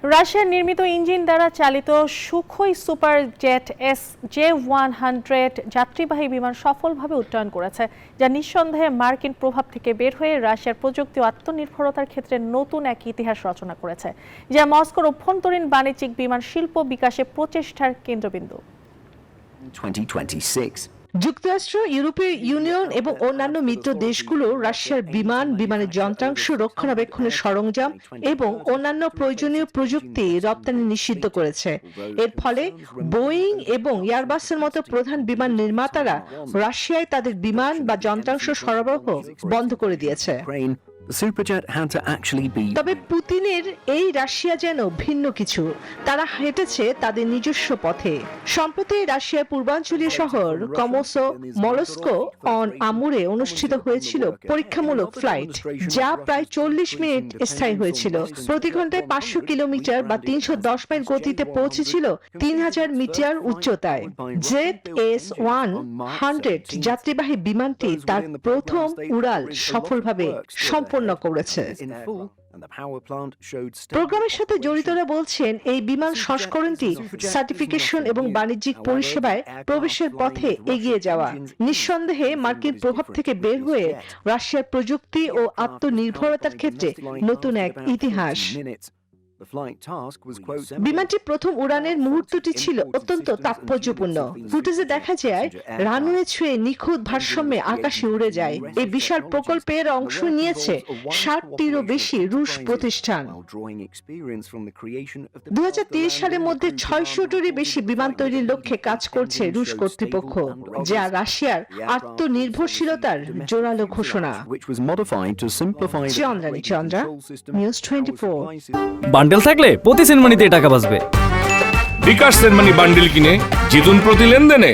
রাশিয়ার নির্মিত ইঞ্জিন দ্বারা চালিত সুখোই সুপার জেট SJ-100 যাত্রীবাহী বিমান সফলভাবে উড্ডয়ন করেছে, যা নিঃসন্দেহে মার্কিন প্রভাব থেকে বের হয়ে রাশিয়ার প্রযুক্তি ও আত্মনির্ভরতার ক্ষেত্রে নতুন এক ইতিহাস রচনা করেছে, যা মস্কোর অভ্যন্তরীণ বাণিজ্যিক বিমান শিল্প বিকাশে প্রচেষ্টার কেন্দ্রবিন্দু। 2026 যুক্তরাষ্ট্র, ইউরোপীয় ইউনিয়ন এবং অন্যান্য মিত্র দেশগুলো রাশিয়ার বিমানের যন্ত্রাংশ, রক্ষণাবেক্ষণের সরঞ্জাম এবং অন্যান্য প্রয়োজনীয় প্রযুক্তি রপ্তানি নিষিদ্ধ করেছে। এর ফলে বোয়িং এবং এয়ারবাসের মতো প্রধান বিমান নির্মাতারা রাশিয়ায় তাদের বিমান বা যন্ত্রাংশ সরবরাহ বন্ধ করে দিয়েছে। the Superjet had to actually be তবে পুতিনের এই রাশিয়া যেন ভিন্ন কিছু। তারা হেঁটেছে তাদের নিজস্ব পথে। সম্প্রতি রাশিয়ার পূর্বাঞ্চলীয় শহর মলস্কো অন আমুরে অনুষ্ঠিত হয়েছিল পরীক্ষামূলক ফ্লাইট, যা প্রায় 40 মিনিট স্থায়ী হয়েছিল। প্রতি ঘন্টায় 500 কিলোমিটার বা 310 মাইল গতিতে পৌঁছেছিল 3000 মিটার উচ্চতায়। JS-100 যাত্রীবাহী বিমানটি তার প্রথম উড়াল সফলভাবে সম্পন্ন করেছে। প্রোগ্রামের সাথে জড়িতরা বলছেন, এই বিমান সংস্করণটি সার্টিফিকেশন এবং বাণিজ্যিক পরিষেবায় প্রবেশের পথে এগিয়ে যাওয়া। নিঃসন্দেহে মার্কিন প্রভাব থেকে বের হয়ে রাশিয়ার প্রযুক্তি ও আত্মনির্ভরতার ক্ষেত্রে নতুন এক ইতিহাস। বিমানটির প্রথম উড়ানের মুহূর্তটি ছিল অত্যন্ত তাৎপর্যপূর্ণ। ফুটেজে দেখা যায় রানওয়ে ছুঁয়ে নিখুঁত ভারসাম্যে আকাশে উড়ে যায়। এই বিশাল প্রকল্পের অংশ নিয়েছে 60টিরও বেশি রুশ প্রতিষ্ঠান। 2030 সালের মধ্যে 600টিরও বেশি বিমান তৈরির লক্ষ্যে কাজ করছে রুশ কর্তৃপক্ষ, যা রাশিয়ার আত্মনির্ভরশীলতার জোরালো ঘোষণা। চন্দ্রানী চন্দ্রা, নিউজ 24। বান্ডেল থাকলে প্রতি সেনমানিতে টাকা বাঁচবে। বিকাশ সেনমানি বান্ডেল কিনে জিতুন প্রতি লেনদেনে।